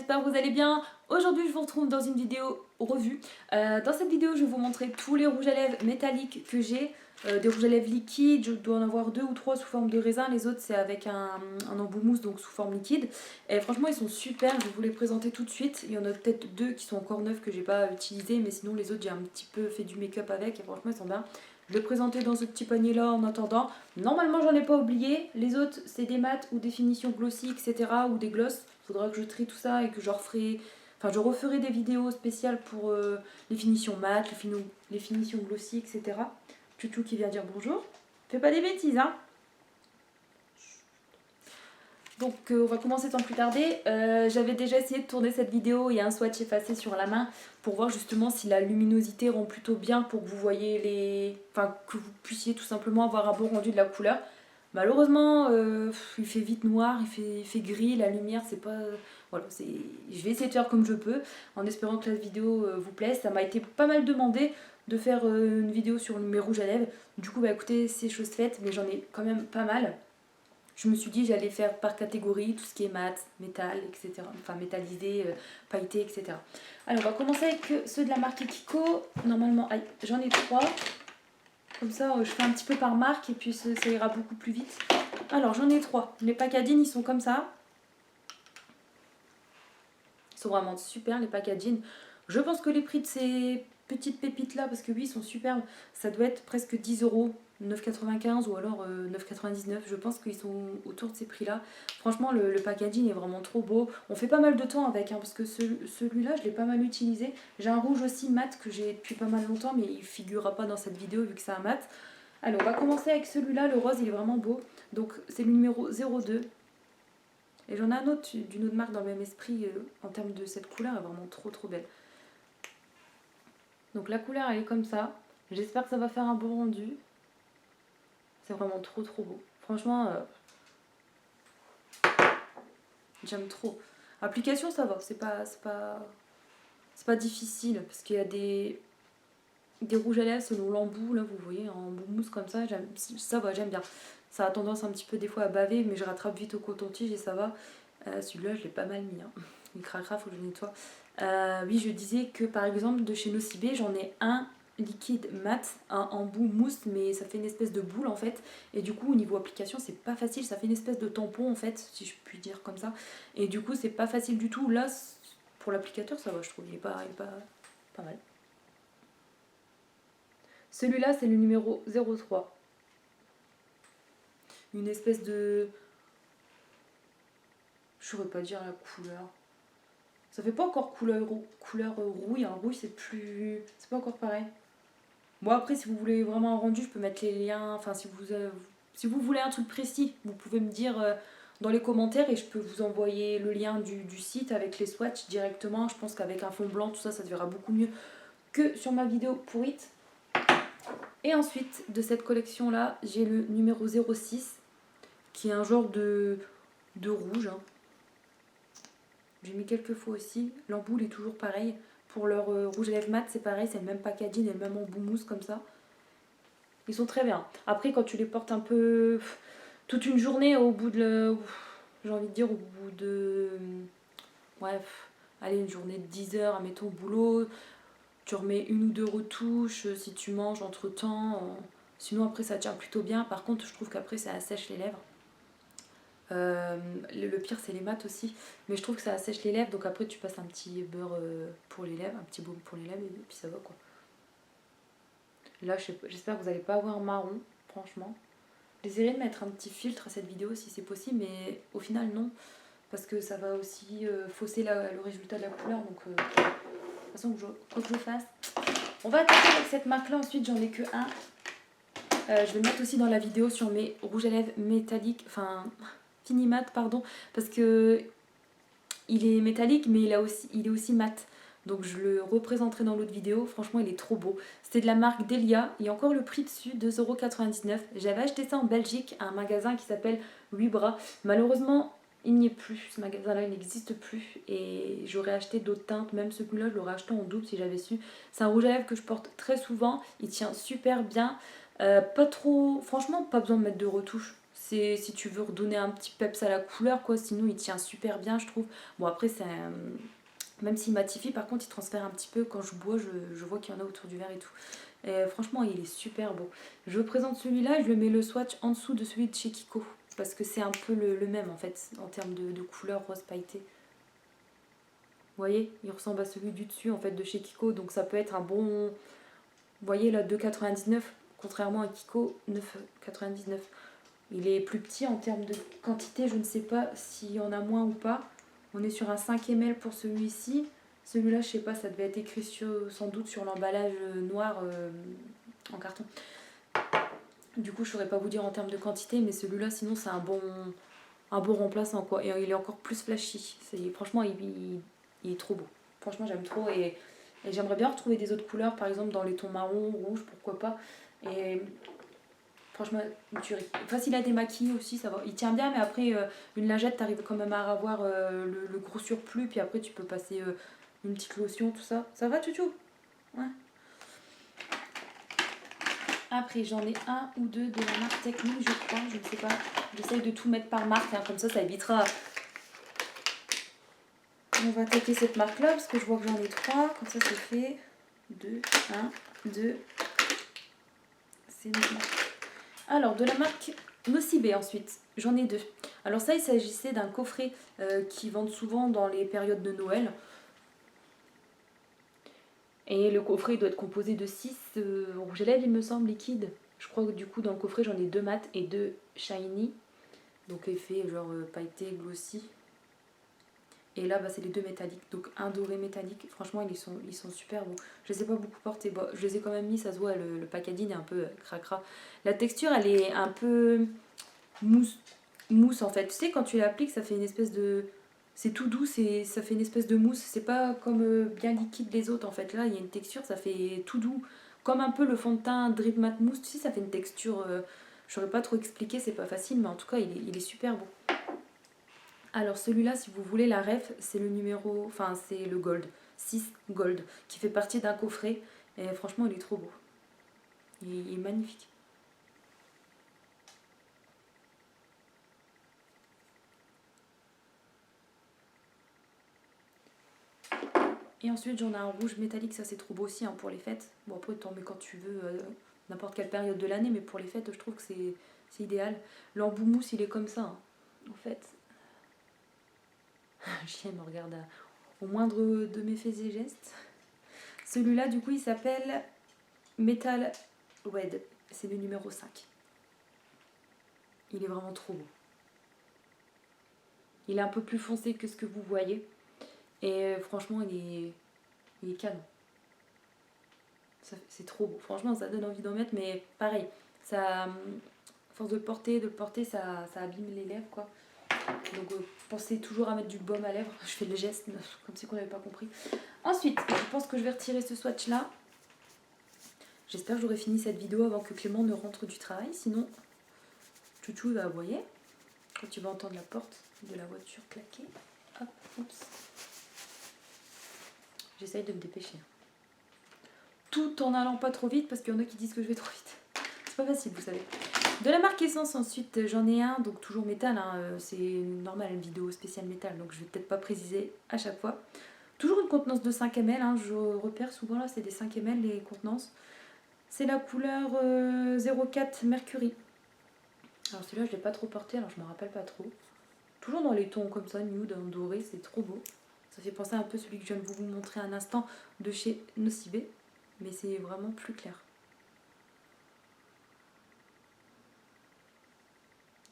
j'espère que vous allez bien. Aujourd'hui je vous retrouve dans une vidéo revue. Dans cette vidéo je vais vous montrer tous les rouges à lèvres métalliques que j'ai. Des rouges à lèvres liquides, je dois en avoir 2 ou 3 sous forme de raisin, les autres c'est avec un embout mousse, donc sous forme liquide. Et franchement ils sont super, je vais vous les présenter tout de suite. Il y en a peut-être 2 qui sont encore neufs que j'ai pas utilisés, mais sinon les autres j'ai un petit peu fait du make-up avec et franchement ils sont bien. Je vais présenter dans ce petit panier là en attendant. Normalement j'en ai pas oublié, les autres c'est des mats ou des finitions glossy etc. ou des gloss. Faudra que je trie tout ça et que je referai, enfin je referai des vidéos spéciales pour les finitions mat, les finitions glossy etc. Tutu qui vient dire bonjour. Fais pas des bêtises hein. Donc on va commencer sans plus tarder. J'avais déjà essayé de tourner cette vidéo, il y a un swatch effacé sur la main pour voir justement si la luminosité rend plutôt bien pour que vous voyez les... Enfin que vous puissiez tout simplement avoir un bon rendu de la couleur. Malheureusement il fait vite noir, il fait gris, la lumière c'est pas... Voilà, je vais essayer de faire comme je peux en espérant que la vidéo vous plaise. Ça m'a été pas mal demandé de faire une vidéo sur mes rouges à lèvres. Du coup bah écoutez c'est chose faite mais j'en ai quand même pas mal. Je me suis dit j'allais faire par catégorie tout ce qui est mat, métal, etc. Enfin métallisé, pailleté, etc. Alors on va commencer avec ceux de la marque Kiko. Normalement, j'en ai 3. Comme ça je fais un petit peu par marque et puis ça ira beaucoup plus vite. Alors j'en ai 3. Les packaging ils sont comme ça. Ils sont vraiment super les packaging. Je pense que les prix de ces petites pépites là, parce que oui ils sont superbes, ça doit être presque 10 €. 9,95 ou alors 9,99. Je pense qu'ils sont autour de ces prix là. Franchement le packaging est vraiment trop beau. On fait pas mal de temps avec hein, parce que celui-là je l'ai pas mal utilisé. J'ai un rouge aussi mat que j'ai depuis pas mal longtemps mais il figurera pas dans cette vidéo vu que c'est un mat. Allez on va commencer avec celui-là, le rose il est vraiment beau. Donc c'est le numéro 02. Et j'en ai un autre d'une autre marque dans le même esprit en termes de cette couleur, elle est vraiment trop belle. Donc la couleur elle est comme ça. J'espère que ça va faire un bon rendu. C'est vraiment trop beau. Franchement, j'aime trop. Application ça va, c'est pas difficile parce qu'il y a des rouges à lèvres selon l'embout, là vous voyez, en embout mousse comme ça, ça va, j'aime bien. Ça a tendance un petit peu des fois à baver, mais je rattrape vite au coton-tige et ça va. Celui-là, je l'ai pas mal mis. Hein. Il craquera, faut que je nettoie. Oui, je disais que par exemple, de chez Nocibé, j'en ai un liquide mat, un embout mousse, mais ça fait une espèce de boule en fait. Et du coup, au niveau application, c'est pas facile. Ça fait une espèce de tampon en fait, si je puis dire comme ça. Et du coup, c'est pas facile du tout. Là, pour l'applicateur, ça va, je trouve. Il est pas mal. Celui-là, c'est le numéro 03. Une espèce de... Je saurais pas dire la couleur. Ça fait pas encore couleur rouille. Un rouille, c'est pas encore pareil. Bon, après, si vous voulez vraiment un rendu, je peux mettre les liens. Enfin, si vous voulez un truc précis, vous pouvez me dire dans les commentaires et je peux vous envoyer le lien du site avec les swatchs directement. Je pense qu'avec un fond blanc, tout ça, ça se verra beaucoup mieux que sur ma vidéo pourrite. Et ensuite, de cette collection-là, j'ai le numéro 06, qui est un genre de rouge. Hein. J'ai mis quelques fois aussi. L'embout est toujours pareil. Pour leur rouge à lèvres mat, c'est pareil, c'est le même packaging et le même embout mousse comme ça. Ils sont très bien. Après, quand tu les portes un peu toute une journée, au bout de... J'ai envie de dire, au bout de... Ouais, allez, une journée de 10 heures, admettons, au boulot. Tu remets 1 ou 2 retouches si tu manges entre temps. Sinon, après, ça tient plutôt bien. Par contre, je trouve qu'après, ça assèche les lèvres. Le pire c'est les mats aussi, mais je trouve que ça assèche les lèvres, donc après tu passes un petit beurre pour les lèvres, un petit baume pour les lèvres et puis ça va quoi. Là j'espère que vous n'allez pas avoir marron, franchement. J'essaierai de mettre un petit filtre à cette vidéo si c'est possible, mais au final non, parce que ça va aussi fausser le résultat de la couleur, donc de toute façon quoi que je fasse. On va attaquer avec cette marque là, ensuite j'en ai que un. Je vais le mettre aussi dans la vidéo sur mes rouges à lèvres métalliques, enfin... Finimat pardon, parce que il est métallique mais il est aussi mat, donc je le représenterai dans l'autre vidéo. Franchement il est trop beau, c'était de la marque Delia, il y a encore le prix dessus, 2,99 €. J'avais acheté ça en Belgique à un magasin qui s'appelle 8 bras, malheureusement il n'y est plus, ce magasin là il n'existe plus et j'aurais acheté d'autres teintes, même celui-là je l'aurais acheté en double si j'avais su. C'est un rouge à lèvres que je porte très souvent, il tient super bien, pas trop, franchement pas besoin de mettre de retouches. c'est si tu veux redonner un petit peps à la couleur, quoi. Sinon, il tient super bien, je trouve. Bon, après, même s'il matifie, par contre, il transfère un petit peu. Quand je bois, je vois qu'il y en a autour du verre et tout. Et franchement, il est super beau. Je vous présente celui-là et je le mets le swatch en dessous de celui de chez Kiko. Parce que c'est un peu le même, en fait, en termes de couleur rose pailleté. Vous voyez, il ressemble à celui du dessus, en fait, de chez Kiko. Donc ça peut être un bon... Vous voyez, là, 2,99, contrairement à Kiko, 9,99. Il est plus petit en termes de quantité, je ne sais pas s'il y en a moins ou pas. On est sur un 5 ml pour celui-ci. Celui-là, je sais pas, ça devait être écrit sans doute sur l'emballage noir en carton. Du coup, je saurais pas vous dire en termes de quantité, mais celui-là, sinon, c'est un bon remplaçant, quoi. Et il est encore plus flashy. Franchement, il est trop beau. Franchement, j'aime trop. Et j'aimerais bien retrouver des autres couleurs, par exemple dans les tons marron, rouge, pourquoi pas. Et franchement, une tuerie. Facile à démaquiller aussi, ça va. Il tient bien, mais après, une lingette, t'arrives quand même à avoir le gros surplus. Puis après, tu peux passer une petite lotion, tout ça. Ça va, Chouchou? Ouais. Après, j'en ai un ou deux de la marque Technique, je crois. Je ne sais pas. J'essaye de tout mettre par marque, hein, comme ça évitera. On va attaquer cette marque-là, parce que je vois que j'en ai trois. Comme ça, c'est fait. 2, 1, 2. C'est notre marque. Alors, de la marque Nocibé ensuite, j'en ai deux. Alors ça, il s'agissait d'un coffret qui vendent souvent dans les périodes de Noël. Et le coffret doit être composé de 6 rouges à lèvres, il me semble, liquides. Je crois que du coup, dans le coffret, j'en ai 2 mat et 2 shiny. Donc effet genre pailleté, glossy. Et là, bah, c'est les 2 métalliques. Donc un doré métallique. Franchement, ils sont super beaux. Je les ai pas beaucoup portés. Bon, je les ai quand même mis, ça se voit, le packaging est un peu cracra. La texture, elle est un peu mousse en fait. Tu sais, quand tu l'appliques, ça fait une espèce de... C'est tout doux, ça fait une espèce de mousse. C'est pas comme bien liquide les autres en fait. Là, il y a une texture, ça fait tout doux. Comme un peu le fond de teint Drip Matte Mousse. Tu sais, ça fait une texture... je saurais pas trop expliquer, c'est pas facile, mais en tout cas, il est super beau. Alors celui-là, si vous voulez la ref, c'est le numéro... Enfin, c'est le Gold. 6 Gold, qui fait partie d'un coffret. Et franchement, il est trop beau. Il est magnifique. Et ensuite, j'en ai un rouge métallique, ça c'est trop beau aussi hein, pour les fêtes. Bon, après, t'en mets quand tu veux, n'importe quelle période de l'année, mais pour les fêtes, je trouve que c'est idéal. L'embout mousse, il est comme ça, hein. En fait. Le chien me regarde au moindre de mes faits et gestes. Celui-là, du coup, il s'appelle Metal Wed. C'est le numéro 5. Il est vraiment trop beau. Il est un peu plus foncé que ce que vous voyez. Et franchement, il est canon. C'est trop beau. Franchement, ça donne envie d'en mettre, mais pareil, ça, à force de le porter, ça abîme les lèvres, quoi. Donc, pensez toujours à mettre du baume à lèvres. Je fais le geste, comme si on n'avait pas compris. Ensuite, je pense que je vais retirer ce swatch-là. J'espère que j'aurai fini cette vidéo avant que Clément ne rentre du travail. Sinon, Chouchou va aboyer. Quand tu vas entendre la porte de la voiture claquer. Hop, oups. J'essaye de me dépêcher. Tout en allant pas trop vite parce qu'il y en a qui disent que je vais trop vite. C'est pas facile, vous savez. De la marque Essence ensuite, j'en ai un, donc toujours métal, hein, c'est normal une vidéo spéciale métal, donc je vais peut-être pas préciser à chaque fois. Toujours une contenance de 5 ml, hein, je repère souvent là, c'est des 5 ml les contenances. C'est la couleur 04 Mercury. Alors celui-là je l'ai pas trop porté, alors je me rappelle pas trop. Toujours dans les tons comme ça, nude, en doré, c'est trop beau. Ça fait penser un peu à celui que je viens de vous montrer un instant de chez Nocibé, mais c'est vraiment plus clair.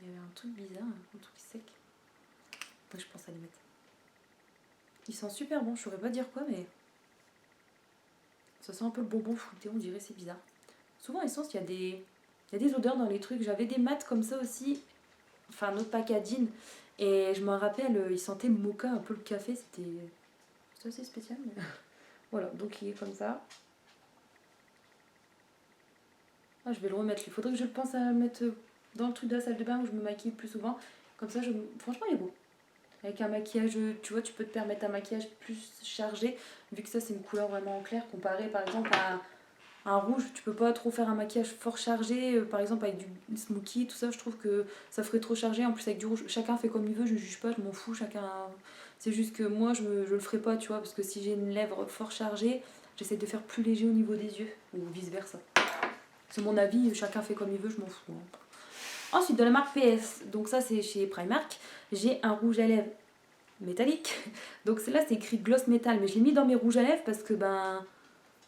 Il y avait un truc bizarre, un truc sec. Moi, je pense à les mettre. Ils sont super bons, je saurais pas dire quoi, mais ça sent un peu le bonbon fruité, on dirait, c'est bizarre. Souvent, Essence, il y a des odeurs dans les trucs. J'avais des mats comme ça aussi, enfin, notre packaging, et je me rappelle, ils sentaient le mocha, un peu le café, c'était assez spécial. Mais... voilà, donc il est comme ça. Ah, je vais le remettre, il faudrait que je pense à le mettre dans le truc de la salle de bain où je me maquille plus souvent. Comme ça, franchement, il est beau. Avec un maquillage, tu vois, tu peux te permettre un maquillage plus chargé, vu que ça, c'est une couleur vraiment claire, comparé par exemple à un rouge, tu peux pas trop faire un maquillage fort chargé, par exemple avec du smoky, tout ça, je trouve que ça ferait trop chargé. En plus avec du rouge, chacun fait comme il veut, je juge pas, je m'en fous, chacun... C'est juste que moi je le ferai pas, tu vois, parce que si j'ai une lèvre fort chargée, j'essaie de faire plus léger au niveau des yeux, ou vice versa. C'est mon avis, chacun fait comme il veut, je m'en fous. Hein. Ensuite, de la marque PS, donc ça c'est chez Primark, j'ai un rouge à lèvres métallique. Donc là c'est écrit gloss métal, mais je l'ai mis dans mes rouges à lèvres parce que ben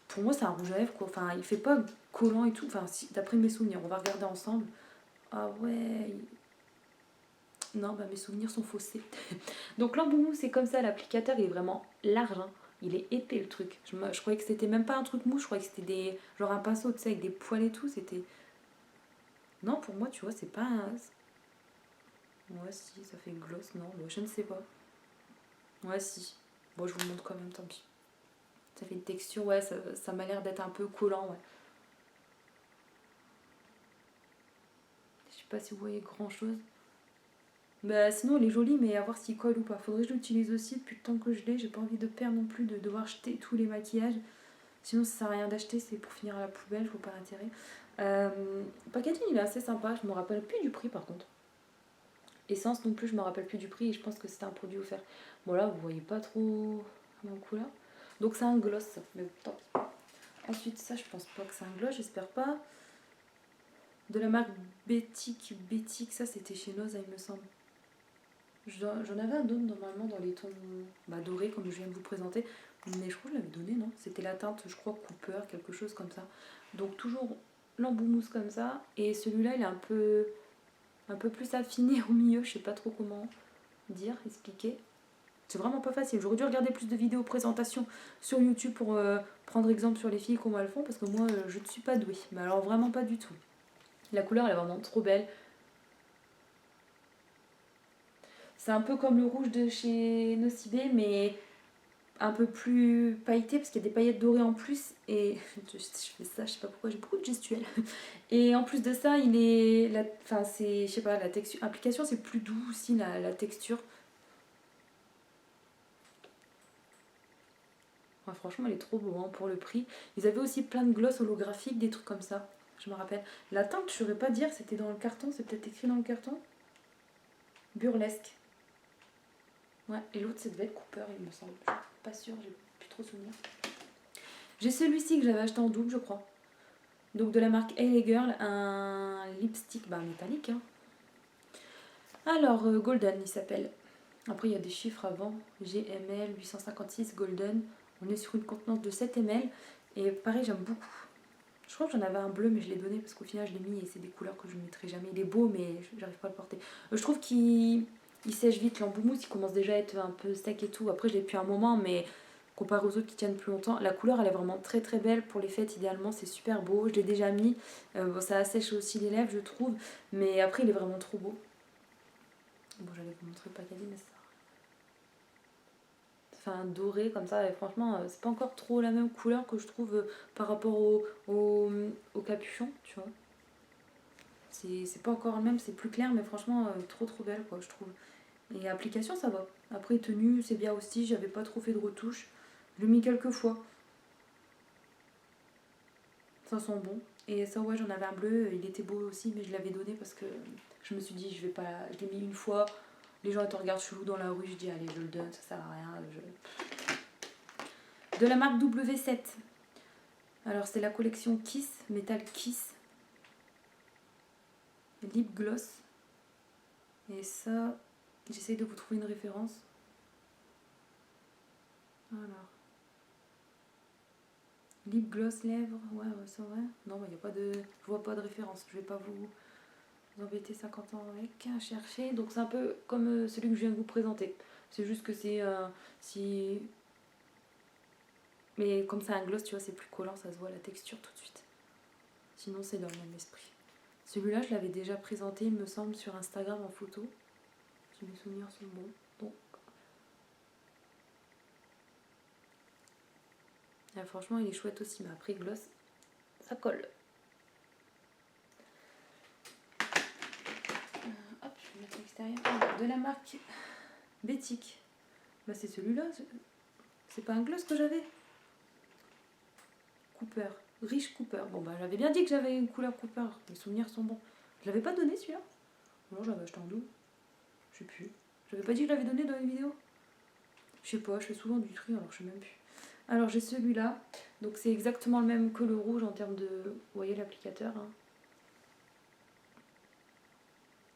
pour moi c'est un rouge à lèvres quoi. Enfin il fait pas collant et tout, enfin si, d'après mes souvenirs, on va regarder ensemble. Ah ouais. Non bah mes souvenirs sont faussés. Donc l'embout c'est comme ça, l'applicateur il est vraiment large, hein. Il est épais le truc. Je croyais que c'était même pas un truc mousse, je croyais que c'était des genre un pinceau, tu sais, avec des poils et tout, c'était... Non pour moi tu vois c'est pas un... Ouais si ça fait gloss, non, bah, je ne sais pas. Ouais si. Bon je vous le montre quand même, tant pis. Ça fait une texture, ouais, ça m'a l'air d'être un peu collant, ouais. Je sais pas si vous voyez grand chose. Bah sinon elle est jolie, mais à voir s'il colle ou pas. Faudrait que je l'utilise aussi depuis le temps que je l'ai. J'ai pas envie de perdre non plus, de devoir jeter tous les maquillages. Sinon ça sert à rien d'acheter, c'est pour finir à la poubelle, je vois pas l'intérêt. Le packaging il est assez sympa, je me rappelle plus du prix par contre. Essence non plus, je me rappelle plus du prix et je pense que c'était un produit offert. Bon là vous voyez pas trop mon couleur. Donc c'est un gloss, mais tant pis. Ensuite ça je pense pas que c'est un gloss, j'espère pas. De la marque Bétique, ça c'était chez Noza il me semble. J'en avais un autre normalement dans les tons dorés comme je viens de vous présenter. Mais je crois que je l'avais donné, non? C'était la teinte, je crois, Cooper, quelque chose comme ça. Donc toujours l'embout mousse comme ça. Et celui-là il est un peu plus affiné au milieu, je sais pas trop comment dire, expliquer. C'est vraiment pas facile. J'aurais dû regarder plus de vidéos présentation sur YouTube pour prendre exemple sur les filles comment elles font. Parce que moi je ne suis pas douée. Mais alors vraiment pas du tout. La couleur elle est vraiment trop belle. C'est un peu comme le rouge de chez Nocibé, mais un peu plus pailleté parce qu'il y a des paillettes dorées en plus. Et je fais ça, je sais pas pourquoi, j'ai beaucoup de gestuels. Et en plus de ça, il est. Enfin, c'est. Je sais pas, la texture. Application, c'est plus doux aussi, la texture. Ouais, franchement, elle est trop beau hein, pour le prix. Ils avaient aussi plein de gloss holographiques, des trucs comme ça. Je me rappelle. La teinte, je saurais pas dire, c'était dans le carton, c'est peut-être écrit dans le carton. Burlesque. Ouais, et l'autre, ça devait être Cooper, il me semble. Pas sûre, j'ai plus trop souvenir. J'ai celui-ci que j'avais acheté en double, je crois. Donc de la marque LA Girl, un lipstick métallique. Hein. Alors, Golden, il s'appelle. Après, il y a des chiffres avant. GML 856 Golden. On est sur une contenance de 7 ml. Et pareil, j'aime beaucoup. Je crois que j'en avais un bleu, mais je l'ai donné parce qu'au final, je l'ai mis et c'est des couleurs que je ne mettrai jamais. Il est beau, mais j'arrive pas à le porter. Je trouve qu'il sèche vite. L'embout mousse, il commence déjà à être un peu sec et tout. Après, je l'ai depuis un moment, mais comparé aux autres qui tiennent plus longtemps, la couleur, elle est vraiment très très belle. Pour les fêtes, idéalement, c'est super beau. Je l'ai déjà mis. Bon, ça assèche aussi les lèvres, je trouve. Mais après, il est vraiment trop beau. Bon, j'allais vous montrer le packaging, mais ça... Enfin, doré comme ça, et franchement, c'est pas encore trop la même couleur que je trouve par rapport au capuchon, tu vois. C'est pas encore le même, c'est plus clair, mais franchement, trop trop belle, quoi, je trouve. Et application, ça va. Après, tenue, c'est bien aussi, j'avais pas trop fait de retouches. Je l'ai mis quelques fois. Ça sent bon. Et ça, ouais, j'en avais un bleu, il était beau aussi, mais je l'avais donné parce que je me suis dit, je vais pas. Je l'ai mis une fois, les gens ils te regardent chelou dans la rue, je dis, allez, je le donne, ça sert à rien. De la marque W7. Alors, c'est la collection Kiss, Metal Kiss. Lip Gloss. Et ça, j'essaye de vous trouver une référence. Alors. Lip gloss lèvres, ouais, c'est vrai. Non, il y a pas de, je vois pas de référence. Je vais pas vous embêter 50 ans avec à chercher. Donc c'est un peu comme celui que je viens de vous présenter. C'est juste que c'est si, mais comme c'est un gloss, tu vois, c'est plus collant, ça se voit la texture tout de suite. Sinon c'est dans le même esprit. Celui-là, je l'avais déjà présenté, il me semble, sur Instagram en photo. Si mes souvenirs sont bons. Donc, là, franchement, il est chouette aussi, mais après gloss, ça colle. Hop, je vais mettre à l'extérieur. De la marque Bétique. Bah c'est celui-là. C'est pas un gloss que j'avais. Cooper. Rich Cooper. Bon bah j'avais bien dit que j'avais une couleur Cooper. Les souvenirs sont bons. Je l'avais pas donné celui-là. Non, j'avais acheté en double. Je sais plus. J'avais pas dit que je l'avais donné dans une vidéo. Je sais pas, je fais souvent du tri alors je sais même plus. Alors j'ai celui-là. Donc c'est exactement le même que le rouge en termes de... Vous voyez l'applicateur hein.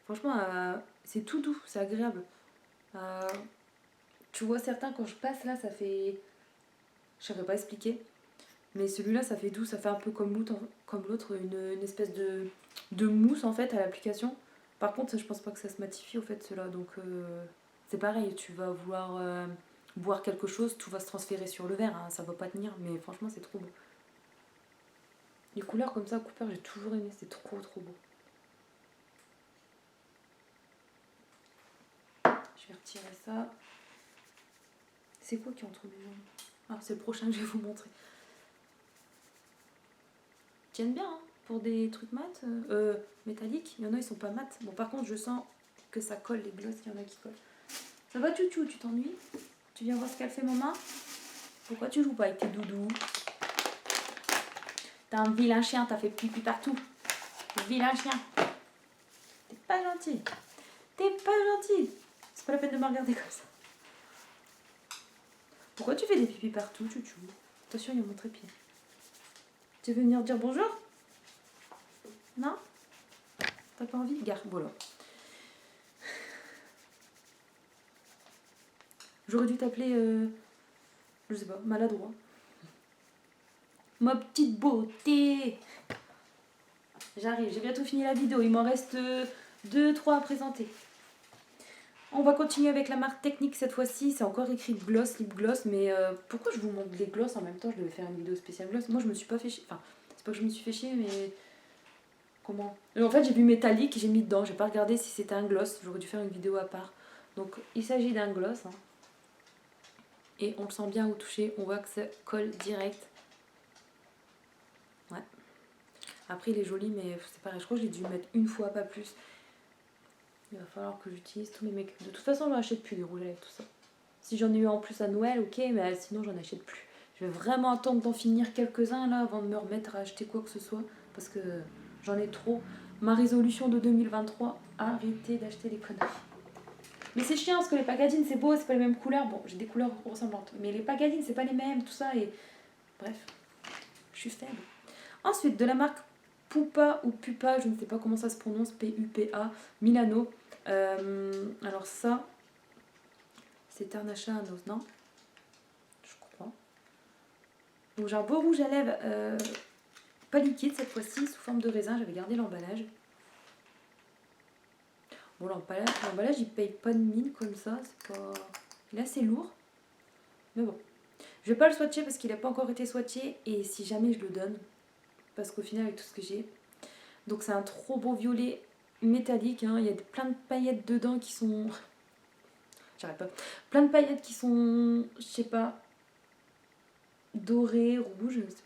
Franchement, c'est tout doux, c'est agréable. Tu vois certains quand je passe là, ça fait... Je saurais pas expliquer. Mais celui-là, ça fait doux, ça fait un peu comme l'autre, une espèce de mousse en fait à l'application. Par contre, je pense pas que ça se matifie au fait cela. Donc c'est pareil, tu vas vouloir boire quelque chose, tout va se transférer sur le verre, hein, ça va pas tenir, mais franchement c'est trop beau. Les couleurs comme ça, Cooper, j'ai toujours aimé, c'est trop beau. Je vais retirer ça. C'est quoi qui est entre mes jambes? Ah, c'est le prochain que je vais vous montrer. Tiennent bien, hein, pour des trucs mat, métalliques. Il y en a, ils sont pas mat. Bon, par contre, je sens que ça colle, les glosses, il y en a qui collent. Ça va, Tchouchou, tu t'ennuies? Tu viens voir ce qu'elle fait, maman? Pourquoi tu joues pas avec tes doudous? T'es un vilain chien, t'as fait pipi partout. Vilain chien. T'es pas gentil. T'es pas gentil. C'est pas la peine de me regarder comme ça. Pourquoi tu fais des pipis partout, Tchouchou? Attention, il y a mon trépied. Tu veux venir dire bonjour? Non? T'as pas envie? Gare, voilà. J'aurais dû t'appeler, je sais pas, maladroit. Ma petite beauté. J'arrive, j'ai bientôt fini la vidéo. Il m'en reste 2-3 à présenter. On va continuer avec la marque Technique cette fois-ci. C'est encore écrit gloss, lip gloss. Mais pourquoi je vous montre les gloss en même temps? Je devais faire une vidéo spéciale gloss. Moi, je me suis pas fait chier. Enfin, c'est pas que je me suis fait chier, mais... Comment? En fait, j'ai vu métallique et j'ai mis dedans. J'ai pas regardé si c'était un gloss. J'aurais dû faire une vidéo à part. Donc, il s'agit d'un gloss. Hein. Et on le sent bien au toucher. On voit que ça colle direct. Ouais. Après, il est joli, mais c'est pareil. Je crois que j'ai dû le mettre une fois, pas plus. Il va falloir que j'utilise tous mes make-up. De toute façon, j'en achète plus des rouges à lèvres, tout ça. Si j'en ai eu en plus à Noël, ok, mais sinon, j'en achète plus. Je vais vraiment attendre d'en finir quelques-uns là avant de me remettre à acheter quoi que ce soit. Parce que j'en ai trop. Ma résolution de 2023, arrêtez d'acheter les conneries. Mais c'est chiant parce que les packaging c'est beau, c'est pas les mêmes couleurs. Bon, j'ai des couleurs ressemblantes. Mais les packaging c'est pas les mêmes, tout ça. Et bref, je suis faible. Ensuite, de la marque Pupa ou Pupa, je ne sais pas comment ça se prononce, P-U-P-A, Milano. Alors ça, c'est un achat à nos, non? Je crois. Donc j'ai un beau rouge à lèvres, pas liquide cette fois-ci, sous forme de raisin. J'avais gardé l'emballage. Bon, l'emballage il paye pas de mine comme ça, c'est pas... Il est assez lourd. Mais bon. Je vais pas le swatcher parce qu'il n'a pas encore été swatché. Et si jamais je le donne, parce qu'au final avec tout ce que j'ai. Donc c'est un trop beau violet métallique. Hein. Il y a plein de paillettes dedans qui sont... J'arrête pas. Plein de paillettes qui sont, je sais pas, dorées, rouges. C'est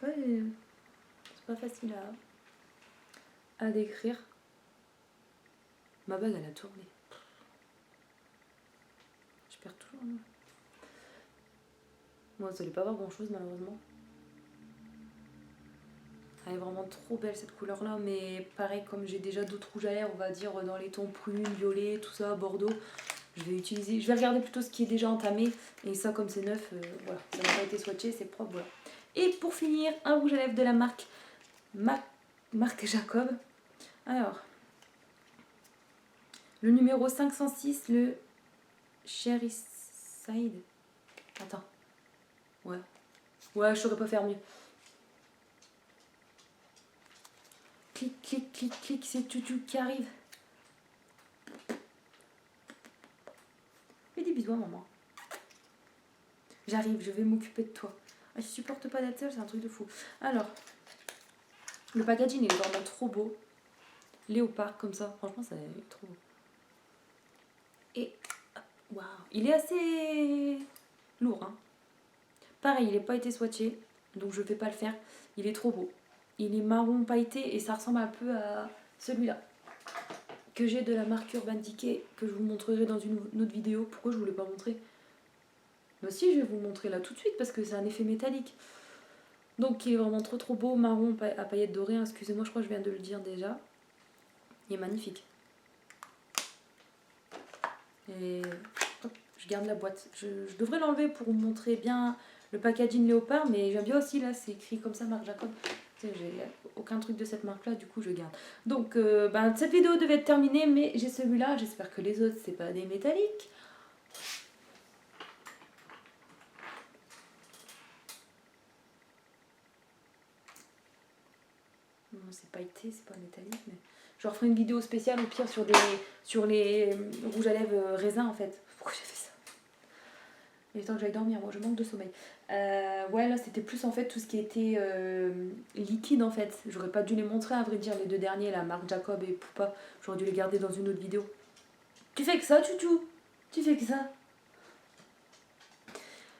pas facile à décrire. Ma bague elle a tourné. Je perds toujours. Moi, vous allez pas voir grand chose malheureusement. Elle est vraiment trop belle cette couleur là, mais pareil, comme j'ai déjà d'autres rouges à lèvres, on va dire dans les tons prunes, violet, tout ça, bordeaux, je vais regarder plutôt ce qui est déjà entamé. Et ça, comme c'est neuf, voilà, ça n'a pas été swatché, c'est propre, voilà. Et pour finir, un rouge à lèvres de la marque Jacob. Alors, le numéro 506, le Cherry Side. Attends. Ouais, je saurais pas faire mieux. Clic, clic, clic, clic, c'est Tutu qui arrive. Fais des bisous à maman. J'arrive, je vais m'occuper de toi. Ah, je supporte pas d'être seule, c'est un truc de fou. Alors, le packaging est vraiment trop beau. Léopard comme ça, franchement, ça est trop beau. Et, waouh, il est assez lourd. Hein. Pareil, il n'est pas été swatché, donc je ne vais pas le faire. Il est trop beau. Il est marron pailleté et ça ressemble un peu à celui-là que j'ai de la marque Urban Decay, que je vous montrerai dans une autre vidéo. Pourquoi je ne vous l'ai pas montré? Mais aussi, je vais vous le montrer là tout de suite parce que c'est un effet métallique. Donc il est vraiment trop beau, marron à paillettes dorées, hein. Excusez-moi, je crois que je viens de le dire déjà. Il est magnifique. Et hop, je garde la boîte. Je devrais l'enlever pour vous montrer bien le packaging léopard, mais j'aime bien aussi, là, c'est écrit comme ça, marque Jacob. J'ai aucun truc de cette marque-là, du coup je garde. Donc cette vidéo devait être terminée, mais j'ai celui-là. J'espère que les autres, c'est pas des métalliques. Non, c'est pailleté, c'est pas métallique, mais je referai une vidéo spéciale au pire sur les rouges à lèvres raisins en fait. Pourquoi j'ai fait ça? Il est temps que j'aille dormir, moi je manque de sommeil. Ouais, là c'était plus en fait tout ce qui était liquide en fait. J'aurais pas dû les montrer à vrai dire, les deux derniers, la marque Jacob et Poupa. J'aurais dû les garder dans une autre vidéo. Tu fais que ça, Tutu? Tu fais que ça?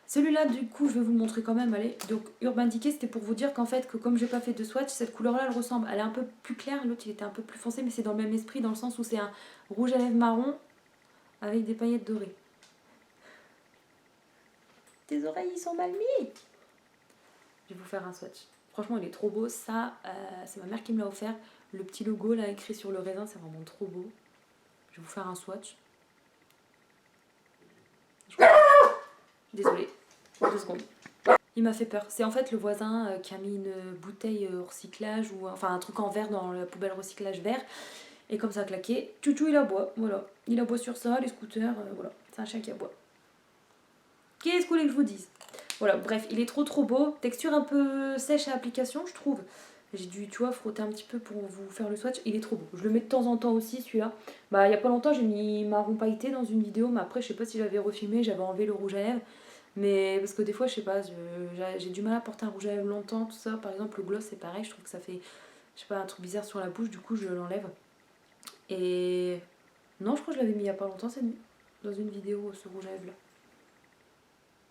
Celui-là, du coup, je vais vous le montrer quand même. Allez, donc Urban Decay, c'était pour vous dire qu'en fait, que comme j'ai pas fait de swatch, cette couleur-là, elle ressemble. Elle est un peu plus claire, l'autre, il était un peu plus foncé, mais c'est dans le même esprit, dans le sens où c'est un rouge à lèvres marron avec des paillettes dorées. Tes oreilles, ils sont mal mis. Je vais vous faire un swatch. Franchement, il est trop beau. Ça, c'est ma mère qui me l'a offert. Le petit logo, là, écrit sur le raisin, c'est vraiment trop beau. Je vais vous faire un swatch. Désolée. 2 secondes. Il m'a fait peur. C'est en fait le voisin qui a mis une bouteille recyclage ou enfin un truc en verre dans la poubelle recyclage vert. Et comme ça a claqué, Tutu il aboie. Voilà. Il aboie sur ça, les scooters, voilà. C'est un chien qui aboie. Qu'est-ce que vous voulez que je vous dise? Voilà, bref, il est trop beau. Texture un peu sèche à application, je trouve. J'ai dû, tu vois, frotter un petit peu pour vous faire le swatch. Il est trop beau. Je le mets de temps en temps aussi, celui-là. Bah, il y a pas longtemps, j'ai mis marron pailleté dans une vidéo, mais après, je sais pas si j'avais refilmé, j'avais enlevé le rouge à lèvres. Mais parce que des fois, je sais pas, j'ai du mal à porter un rouge à lèvres longtemps, tout ça. Par exemple, le gloss, c'est pareil, je trouve que ça fait, je sais pas, un truc bizarre sur la bouche, du coup, je l'enlève. Et non, je crois que je l'avais mis il y a pas longtemps, cette nuit, dans une vidéo, ce rouge à lèvres là.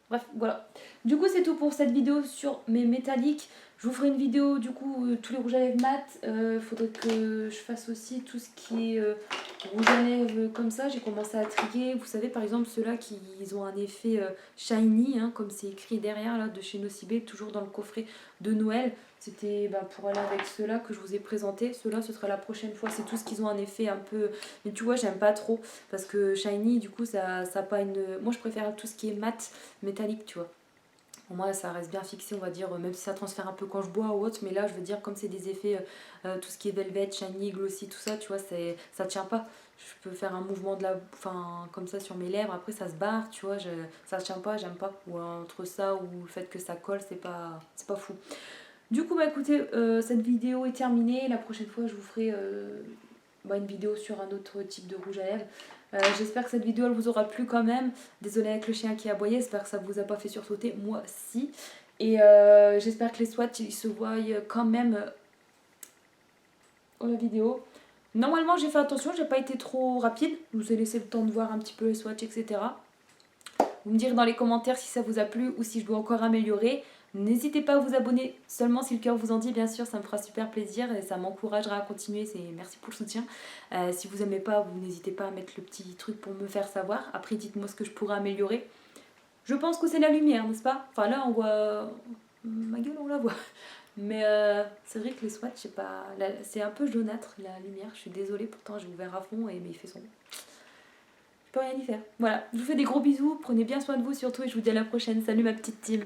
Bref, voilà. Du coup, c'est tout pour cette vidéo sur mes métalliques. Je vous ferai une vidéo, du coup, tous les rouges à lèvres mat. Faudrait que je fasse aussi tout ce qui est rouge à lèvres comme ça. J'ai commencé à trier. Vous savez, par exemple, ceux-là qui ils ont un effet shiny, hein, comme c'est écrit derrière, là, de chez Nocibé, toujours dans le coffret de Noël. C'était pour aller avec ceux-là que je vous ai présenté. Ceux-là, ce sera la prochaine fois. C'est tout ce qu'ils ont un effet un peu... Mais tu vois, j'aime pas trop. Parce que shiny, du coup, ça a pas une... Moi, je préfère tout ce qui est mat, métallique, tu vois. Pour moi, ça reste bien fixé, on va dire, même si ça transfère un peu quand je bois ou autre. Mais là, je veux dire, comme c'est des effets, tout ce qui est velvet, shiny, glossy, tout ça, tu vois, ça tient pas. Je peux faire un mouvement comme ça sur mes lèvres, après ça se barre, tu vois, ça tient pas, j'aime pas. Ou entre ça ou le fait que ça colle, c'est pas fou. Du coup, écoutez, cette vidéo est terminée. La prochaine fois, je vous ferai une vidéo sur un autre type de rouge à lèvres. J'espère que cette vidéo elle vous aura plu quand même. Désolée avec le chien qui a aboyé, j'espère que ça vous a pas fait sursauter, moi si. Et j'espère que les swatchs ils se voient quand même dans la vidéo. Normalement j'ai fait attention, j'ai pas été trop rapide. Je vous ai laissé le temps de voir un petit peu les swatchs, etc. Vous me direz dans les commentaires si ça vous a plu ou si je dois encore améliorer. N'hésitez pas à vous abonner seulement si le cœur vous en dit, bien sûr, ça me fera super plaisir et ça m'encouragera à continuer. Merci pour le soutien. Si vous n'aimez pas, vous n'hésitez pas à mettre le petit truc pour me faire savoir. Après, dites-moi ce que je pourrais améliorer. Je pense que c'est la lumière, n'est-ce pas? Enfin là, on voit... Ma gueule, on la voit. Mais c'est vrai que les swatchs, c'est un peu jaunâtre la lumière. Je suis désolée, pourtant j'ai ouvert à fond mais il fait sombre. Je peux rien y faire. Voilà, je vous fais des gros bisous, prenez bien soin de vous surtout et je vous dis à la prochaine. Salut ma petite team.